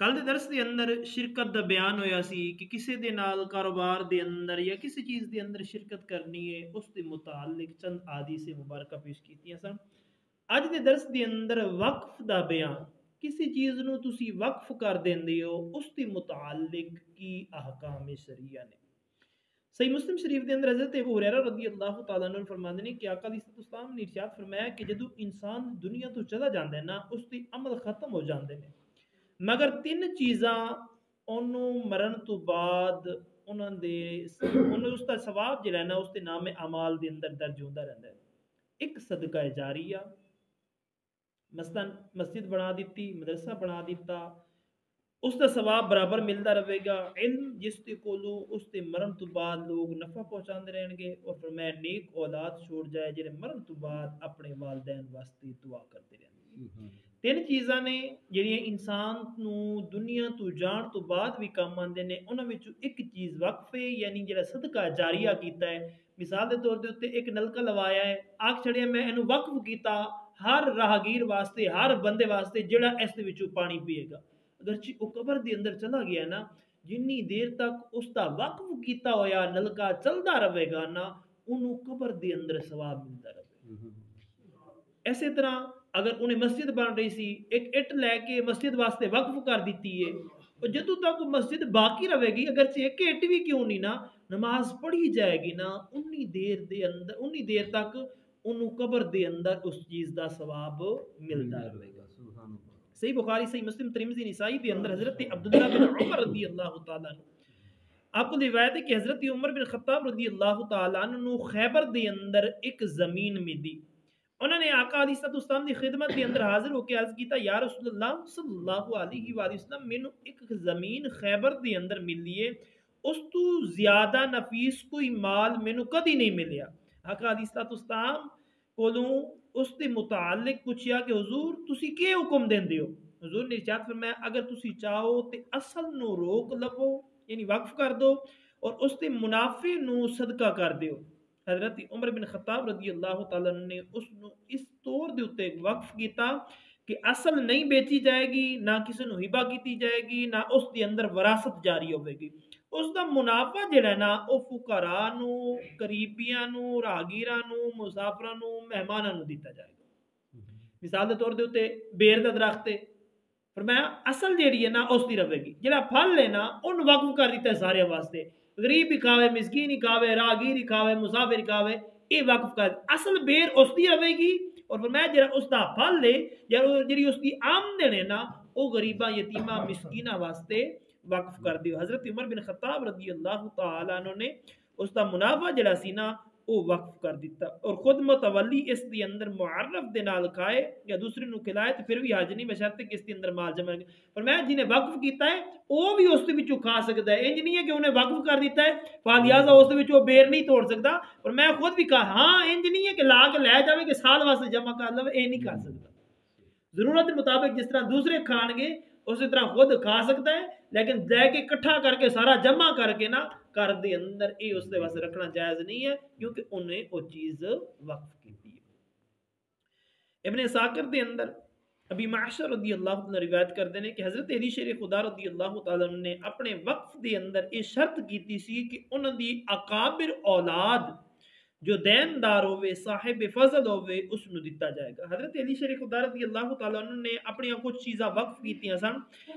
کل دے درس دے اندر شرکت دا بیان ہویا سی کہ کسی دے نال کاروبار دے اندر یا کسی چیز دے اندر شرکت کرنی ہے، اس دے متعلق چند حدیث مبارکہ پیش کیتیاں سن۔ اج دے درس دے اندر وقف دا بیان، کسی چیز نو تسی وقف کر دیندے ہو اس دے متعلق کی احکام شریعہ نے۔ صحیح مسلم شریف دے اندر حضرت ابو ہریرہ رضی اللہ تعالیٰ عنہ فرماندے نے کہ آقا علیہ السلام نے ارشاد فرمایا کہ جدو انسان دنیا تو چلا جاندا ہے نا، اس دے عمل ختم ہو جاندے نے، مگر تین چیزاں انہوں مرن تو بعد انہوں اس کا ثواب جڑا ہے نا اس کے نام اعمال دے اندر درج ہوندا رہندا ہے۔ ایک صدقہ جاریہ، مثلا مسجد بنا دیتی، مدرسہ بنا دیتا، اس کا ثواب برابر ملتا رہے گا۔ علم جس کے کولو اس کے مرن تو بعد لوگ نفع پہنچاندے رہن گے، اور فرمایا نیک اولاد چھوڑ جائے جڑے مرن تو بعد اپنے والدین واسطے دعا کرتے رہن گے۔ تین چیزاں نے جڑیاں انسان نو دنیا تو جان تو بعد بھی کام آندے نے، انہاں وچوں ایک چیز وقف ہے، یعنی جڑا صدقہ جاریہ کیتا ہے۔ مثال دے طور دے اوتے ایک نلکا لوایا ہے، آکھ چھڑیا میں اینو وقف کیتا ہر راہگیر واسطے، ہر بندے واسطے جڑا اس دے وچوں پانی پیے گا۔ اگرچہ وہ قبر دے اندر چلا گیا نا، جنی دیر تک اس دا وقف کیتا ہویا نلکا چلدا رہے گا نا، انہوں قبر دے اندر ثواب ملتا رہے گا۔ ایسے طرح اگر انہیں مسجد بن رہی سی، ایک اٹ لے کے مسجد واسطے وقف کر دیتی ہے، اور جدو تک مسجد باقی رہے گی، اگرچہ ایک اٹ بھی کیوں نہیں نا، نماز پڑھی جائے گی نا، انی دیر تک انہوں قبر دے اندر اس چیز دا ثواب ملتا رہے گا۔ صحیح بخاری، صحیح مسلم، ترمذی، نسائی دے اندر حضرت عبداللہ بن عمر رضی اللہ تعالیٰ عنہ آپ کو روایت ہے کہ حضرت عمر بن خطاب رضی اللہ تعالیٰ عنہ خیبر دے اندر ایک زمین ملی۔ انہوں نے آقا علیہ السلام کی خدمت کے اندر حاضر ہو کے عرض کیتا، یا رسول اللہ صلی اللہ علیہ وآلہ وسلم، میں نے ایک زمین خیبر دے اندر ملی ہے، اس تو زیادہ نفیس کوئی مال میں نے کدی نہیں ملیا۔ آقا علیہ السلام کولوں اس دے متعلق پوچھیا کہ حضور تسی کیا حکم دیندے ہو؟ حضور نے ارشاد فرمایا اگر تسی چاہو تے اصل نو روک لو، یعنی وقف کر دو، اور اس دے منافع نو صدقہ کر دیو۔ حضرت عمر بن خطاب رضی اللہ تعالیٰ نے اس طور دے اتے وقف کیتا کہ اصل نہیں بیچی جائے گی، نہ کسی نو ہبہ کیتی جائے گی، نہ اس دے اندر وراثت جاری ہوئے گی۔ اس دا منافع جڑا ہے نا او فقراء نو، قریبیاں نو، راہگیراں نو، مسافراں نو، مہماناں نو دیتا جائے گا۔ مثال دے طور دے اوتے بیر دا درخت ہے، فرمایا اصل جیڑی ہے نا اس دی رہے گی، جڑا پھل ہے نا ان وقف کر دیتا ہے سارے واسطے، غریب ہی کھاوے، مسکین ہی کھاوے، راہگیر ہی کھاوے، مسافر ہی کھاوے، یہ وقف کر اصل بیر اس دی رہے گی، اور فرمایا جڑا اس دا پھل ہے یا جڑی اس دی آمدن ہے نا او غریباں یتیماں مسکیناں واسطے وقف کر دیو۔ حضرت عمر بن خطاب رضی اللہ تعالیٰ عنہ نے اس دا منافع جڑا سی نا او وقف کر دیتا، اور خود متولی اس دی اندر معرف دے نال کھائے یا دوسرے نو کھلائے تو پھر بھی حاج نہیں، بشرطے کہ اس دی اندر مال جمع۔ فرمایا جنہیں وقف کیتا ہے او بھی اس دے وچوں کھا سکتا ہے، انج نہیں ہے کہ انہیں وقف کر دیتا ہے فالحاظہ اس دے وچوں بیر نہیں توڑ سکتا، اور میں خود بھی کہا ہاں انج نہیں ہے کہ لا کے لے جاوے کہ سال واسطے جمع کر لو، اے نہیں کر سکتا۔ ضرورت کے مطابق جس طرح دوسرے کھان گے اسی طرح خود کھا سکتا ہے، لیکن لے کے کٹھا کر کے سارا جمع کر کے نا کر دے اندر اے اس دے واسطے رکھنا جائز نہیں ہے، کیونکہ انہیں وہ چیز وقف کی تھی۔ ابن ساکر دے اندر ابی معشر رضی اللہ عنہ روایت کر دینے کہ حضرت علی شیر خدا رضی اللہ تعالیٰ نے اپنے وقف دے اندر یہ شرط کیتی سی کہ انہوں دی اکابر اولاد جو دیندار ہوئے، صاحب فضل ہوئے، اس نو دیتا جائے گا۔ حضرت علی شیر خدا رضی اللہ تعالیٰ عنہ نے اپنی کچھ چیزاں وقف کیتیاں سن،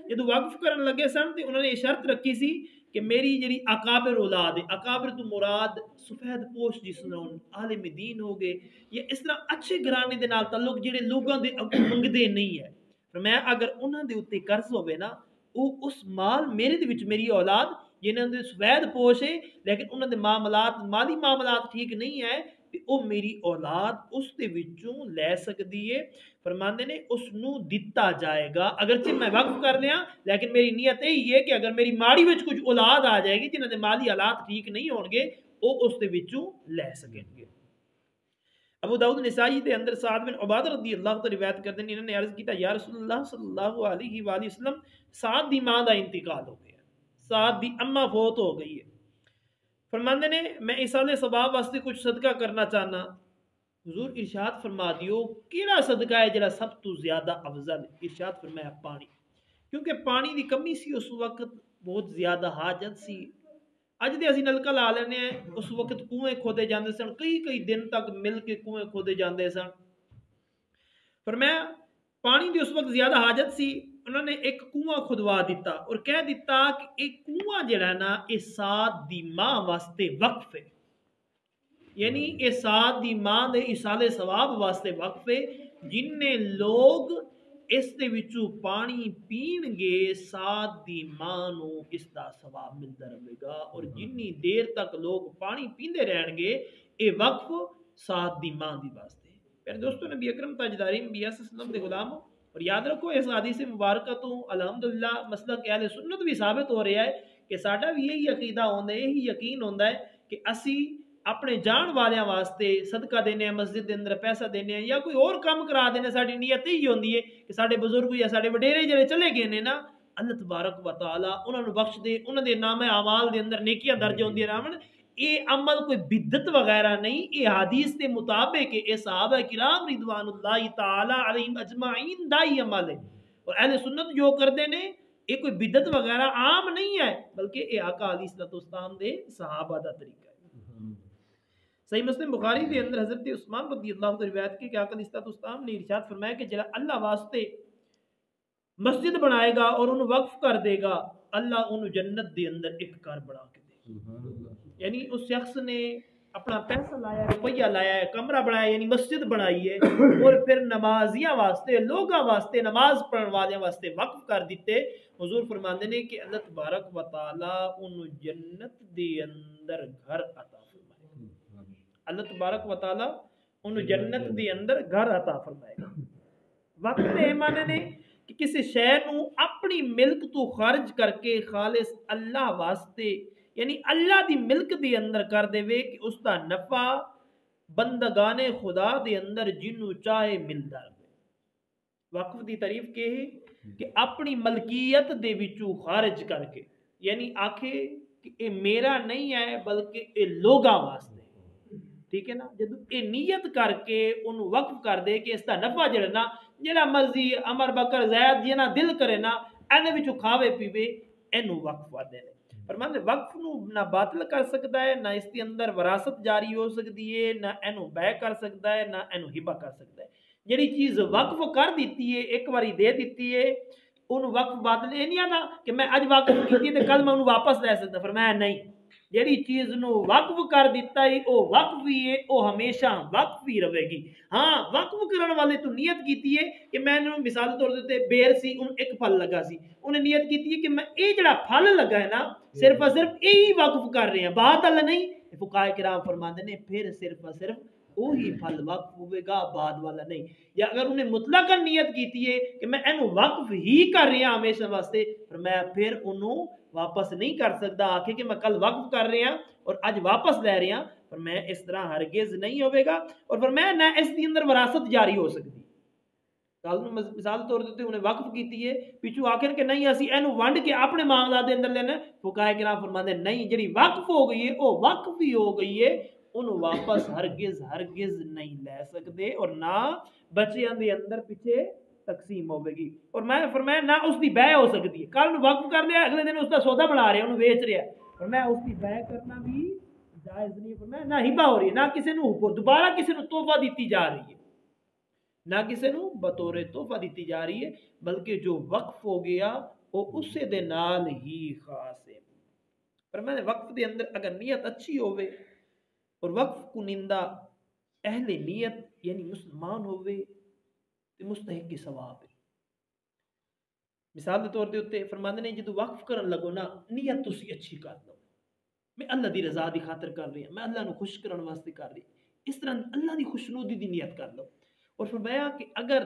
جدو وقف کرن لگے سن تے انہوں نے یہ شرط رکھی سی کہ میری جڑی اکابر اولاد ہے، اکابر تو مراد سفید پوش جس نے عالم دین ہو گئے یا اس طرح اچھے گھرانے دے نال تعلق جڑے لوگوں دے منگدے نہیں ہے، فرمایا اگر انہاں دے اوتے قرض ہوئے نا، او اس مال میرے دے وچ میری اولاد جنہاں دے سفید پوش ہے لیکن انہاں دے معاملات مالی معاملات ٹھیک نہیں ہے، او میری اولاد اس دے وچوں لے سکدی ہے۔ فرماندے نے اس نو دتا جائے گا، اگرچہ میں وقف کر لیا لیکن میری نیت یہی ہے کہ اگر میری ماڑی وچ کچھ اولاد آ جائے گی جنہاں دے مالی حالات ٹھیک نہیں ہون گے، او اس دے وچوں لے سکیں گے۔ ابو داؤد نسائی دے اندر سعد بن عبادہ رضی اللہ تعالی روایت کرتے ہیں، انہوں نے عرض کیتا یا رسول اللہ صلی اللہ علیہ وآلہ وسلم سعد دی ماں دا انتقال ہو گیا، سعد دی اماں فوت ہو گئی ہے، فرماندے نے میں ایصال ثواب واسطے کچھ صدقہ کرنا چاہنا، حضور ارشاد فرما دیو کیڑا صدقہ ہے جڑا سب تو زیادہ افضل ہے؟ ارشاد فرمایا پانی، کیونکہ پانی دی کمی سی اس وقت بہت زیادہ حاجت سی اج دے اسی نلکا لا لینے ہیں اس وقت کنویں کھودے جاندے سن کئی دن تک مل کے کنویں کھودے جاندے سن فرمایا پانی دی اس وقت زیادہ حاجت سی انہوں نے ایک کنواں کھدوا دیتا اور کہہ دیتا کہ ایک کنواں جڑا ہے نا یہ سات دی ماں واسطے وقف ہے یعنی یہ سات دی ماں دے ایصال ثواب واسطے وقف ہے جن نے لوگ اس دے وچوں پانی پین گے سات دی ماں نو اس دا ثواب ملتا رہے گا اور جنی دیر تک لوگ پانی پیندے رہن گے اے وقف سات دی ماں دی واسطے پھر دوستو نبی اکرم تاجدار انبیاء صلی اللہ علیہ وسلم دے غلام اور یاد رکھو اس حدیث مبارکہ تو الحمدللہ مسلک اہل سنت بھی ثابت ہو رہا ہے کہ ساڈا بھی یہی عقیدہ ہوندا ہے یہی یقین ہوندا ہے کہ اسی اپنے جان والیاں واسطے صدقہ دینے ہیں مسجد دے اندر پیسہ دینے ہیں یا کوئی اور کام کرا دینے ساڈی نیت یہی ہوندی ہے کہ ساڈے بزرگ یا ساڈے وڈیرے جڑے چلے گئے نے نا اللہ تبارک و تعالی انہاں نو بخش دے انہاں دے نام اعمال دے اندر نیکیاں درج ہوندی رہن یہ عمل کوئی بدعت وغیرہ نہیں یہ حدیث کے مطابق یہ صحابہ کرام رضوان اللہ تعالی علیہم اجمعین دا ہی عمل ہے اور اہل سنت جو کرتے ہیں یہ کوئی بدعت وغیرہ عام نہیں ہے بلکہ یہ آقا علیہ الصلوۃ والسلام دے صحابہ دا طریقہ ہے صحیح مسلم بخاری دے اندر حضرت عثمان رضی اللہ عنہ روایت کی کہ آقا علیہ الصلوۃ والسلام نے ارشاد فرمایا کہ جڑا اللہ واسطے مسجد بنائے گا اور انہوں وقف کر دے گا اللہ انہوں جنت دے اندر ایک گھر بنا کے دے یعنی اس شخص نے اپنا پیسہ لایا روپیہ لایا ہے کمرہ بنایا یعنی مسجد بنائی ہے اور پھر نمازیاں واسطے لوگاں واسطے نماز پڑھن والے واسطے وقف کر دیتے حضور فرماندے نے کہ اللہ تبارک و تعالی ان جنت دے اندر گھر عطا فرمائے گا اللہ تبارک و تعالی ان جنت دے اندر گھر عطا فرمائے گا وقت دے معنی نے کہ کسی شے نو اپنی ملک تو خارج کر کے خالص اللہ واسطے یعنی اللہ دی ملک دی اندر کر دے وے کہ اس دا نفع بندگان خدا دے اندر جنوں چاہے ملدا رہے وقف دی تعریف کہ ہے کہ اپنی ملکیت دے وچوں خارج کر کے یعنی آکھے کہ اے میرا نہیں ہے بلکہ اے لوگاں واسطے ٹھیک ہے نا جدو اے نیت کر کے انہوں وقف کر دے کہ اس دا نفع جڑا نا جڑا مرضی عمر بکر زید جنا دل کرے نا اینے وچوں کھاوے پیوے اینو وقف آدے نے فرماندے وقف نو نہ باطل کر سکتا ہے نہ اس کے اندر وراثت جاری ہو سکتی ہے نہ اینو بیع کر سکتا ہے نہ اینو ہبہ کر سکتا ہے جڑی چیز وقف کر دیتی ہے ایک باری دے دیتی ہے ان وقف باطل نہیں آنا کہ میں اج وقف کیتی ہے تے کل میں انہوں واپس لے سکتا فرمایا نہیں جڑی چیز نو وقف کر دیتا ہے او وقف ہی ہے او ہمیشہ وقف ہی رہے گی ہاں وقف کرن والے تو نیت کیتی ہے کہ میں نے مثال طور تے بیر سی ان ایک پھل لگا سی انہیں نیت کیتی ہے کہ میں اے جڑا پھل لگا ہے نا صرف اور صرف یہی وقف کر رہے ہیں بات اللہ نہیں فقہائے کرام فرماتے ہیں پھر صرف اور صرف وہی پھل وقف ہوئے گا بعد والا نہیں یا اگر انہیں مطلقاً نیت کیتی ہے کہ میں اینو وقف ہی کر رہے ہیں ہمیشہ واسطے پھر انہوں واپس نہیں کر سکتا آکھے کہ میں کل وقف کر رہے ہیں اور اج واپس لے رہے ہیں پر میں اس طرح ہرگز نہیں ہوئے گا اور پر میں نہ اس دی اندر وراثت جاری ہو سکتی مثال طور دیتے انہیں وقف کیتی ہے پیچھو آخر کہ نہیں اسی اینو ونڈ کے اپنے معاملات دے اندر لینا فقہائے کرام فرماتے ہیں نہیں جڑی وقف ہو گئی ہے وہ وقف ہی ہو گئی ہے انہوں واپس ہرگز نہیں لے سکتے اور نہ بچیاں دے اندر پیچھے تقسیم ہوے گی اور میں فرمایا نہ اس دی بیع ہو سکتی ہے کل وقف کر لیا اگلے دن اس کا سودا بنا رہے ہیں انہوں بیچ رہے ہیں اور میں اس کی بیع کرنا بھی جائز نہیں فرمایا نہ ہبہ ہو رہی ہے نہ کسی نو دوبارہ کسی نو تحفہ دیتی جا رہی ہے نہ کسی نو بطور تحفہ دیتی جا رہی ہے بلکہ جو وقف ہو گیا وہ اسے دے نال ہی خاص ہے پر میں نے وقف دے اندر اگر نیت اچھی ہوئے اور وقف کو نندہ اہل نیت یعنی مسلمان ہوئے تو مستحق کی ثواب ہے مثال دے طور تے فرماندے نے جدو وقف کرن لگو نا نیت تسی اچھی کر لو میں اللہ دی رضا دی خاطر کر رہی ہوں میں اللہ نو خوش کرن واسطے کر رہی اس طرح اللہ دی خوشنودی دی نیت کر لو اور فرمایا کہ اگر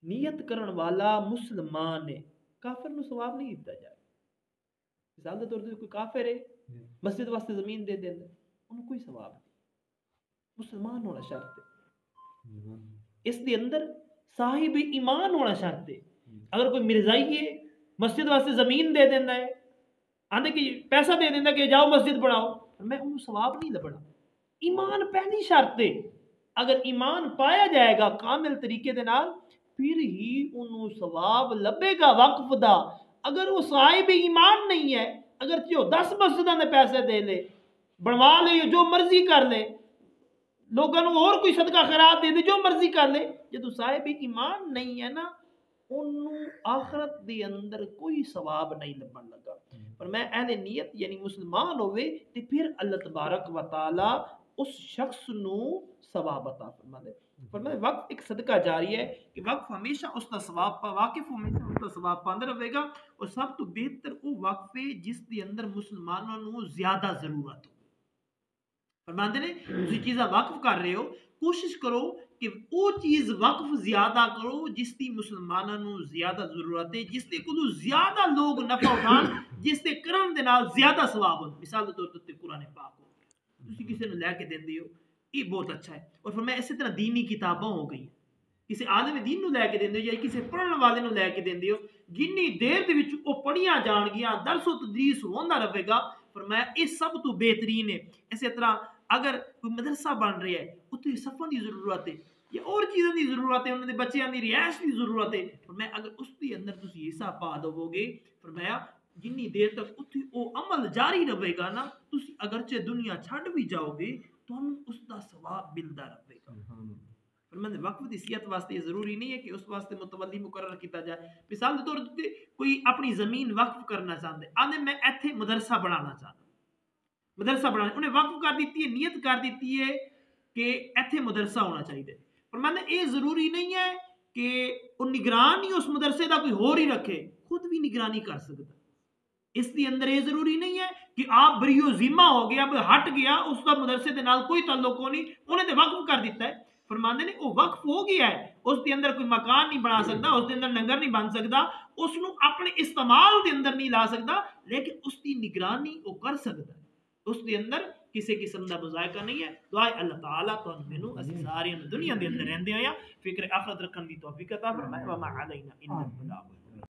نیت کرن والا مسلمان ہے کافر نو ثواب نہیں دیتا جائے مثال دے طور تے کوئی کافر ہے مسجد واسطے زمین دے دیندا انہوں کوئی ثواب نہیں مسلمان ہونا شرط ہے اس دے اندر صاحب ایمان ہونا شرط ہے اگر کوئی مرزائی ہے مسجد واسطے زمین دے دینا ہے آندے کہ پیسہ دے دینا کہ جاؤ مسجد بناؤ میں انہوں ثواب نہیں لبنا ایمان پہلی شرط ہے اگر ایمان پایا جائے گا کامل طریقے دے نال پھر ہی انہوں ثواب لبے گا وقف دا. اگر وہ صاحب ایمان نہیں ہے، اگر جو 10 مسجدوں نے پیسے دے لے، بنوا لے، جو مرضی کر لے، لوگوں کو اور کوئی صدقہ خیرات دے دے، جو مرضی کر لے، جدو صاحب ایمان نہیں ہے نا، انہوں آخرت دے اندر کوئی ثواب نہیں لبن لگا. پر میں اہل نیت یعنی مسلمان ہوئے تے پھر اللہ تبارک و تعالی اس شخص نو ثواب عطا فرما دے. فرماتے وقف ایک صدقہ جاری ہے کہ وقف ہمیشہ اس کا ثواب پا، واقف ہمیشہ اس کا ثواب پاندہ رہے گا. اور سب تو بہتر وہ وقف ہے جس کے اندر مسلمانوں نو زیادہ ضرورت ہو. فرماتے نے تسی چیزاں وقف کر رہے ہو، کوشش کرو کہ وہ چیز وقف زیادہ کرو جس کی مسلمانوں نو زیادہ ضرورت ہے، جس کے کلو زیادہ لوگ نفع اٹھان، جس کے کرن دے نال زیادہ ثواب ہو. مثال کے طور پر قرآن پاک ہو، تسی کسی نے لے کے دیندے ہو، یہ بہت اچھا ہے. اور فرمایا اسی طرح دینی کتاباں ہو گئی، کسی عالم دین نو لے کے دیندے ہو یا کسی پڑھن والے نو لے کے دیندے ہو، جنی دیر دے وچ او پڑھیاں جان گیاں، درس و تدریس ہوندا رہے گا. فرمایا یہ سب تو بہترین ہے. اسی طرح اگر کوئی مدرسہ بن رہا ہے، اتنے صفوں کی ضرورت ہے یا اور چیزوں کی ضرورت ہے، انہوں نے بچیاں کی رہائش کی ضرورت ہے. فرمایا اگر اس کے اندر تسی حصہ پا دو گے، فرمایا جنی دیر تک اتنے وہ عمل جاری رہے گا نا، تسی اگرچہ دنیا چھڈ بھی جاؤ گے تو ہم اس کا ثواب ملتا رہے گا. فرماتے وقف کی صحت واسطے یہ ضروری نہیں ہے کہ اس واسطے متولی مقرر کیتا جائے. مثال کے طور پر کوئی اپنی زمین وقف کرنا چاہتا ہے، آنے میں ایتھے مدرسہ بنانا چاہتا، مدرسہ بنانا، انہیں وقف کر دیتی ہے، نیت کر دیتی ہے کہ ایتھے مدرسہ ہونا چاہیے. فرماتے یہ ضروری نہیں ہے کہ وہ نگرانی اس مدرسے کا کوئی اور ہی رکھے، خود بھی نگرانی کر سکتا. اس کے اندر یہ ضروری نہیں ہے کہ آپ بریو ذمہ ہو گیا، ہٹ گیا، اس کا مدرسے کے نال کوئی تعلق نہیں، انہیں تو وقف کر دیتا ہے. فرماندے نے وہ وقف ہو گیا ہے، اس کے اندر کوئی مکان نہیں بنا سکتا، اس کے اندر ننگر نہیں بن سکتا، اس نو اپنے استعمال کے اندر نہیں لا سکتا، لیکن اس کی نگرانی وہ کر سکتا ہے. اس کے اندر کسی قسم کا مذائقہ نہیں ہے. دعائے اللہ تعالیٰ تو مینوں اسی سارے دنیا کے اندر رہندے ہیں، فکر آخرت رکھن دی توفیق عطا فرمائے. وما علینا الا البلاغ.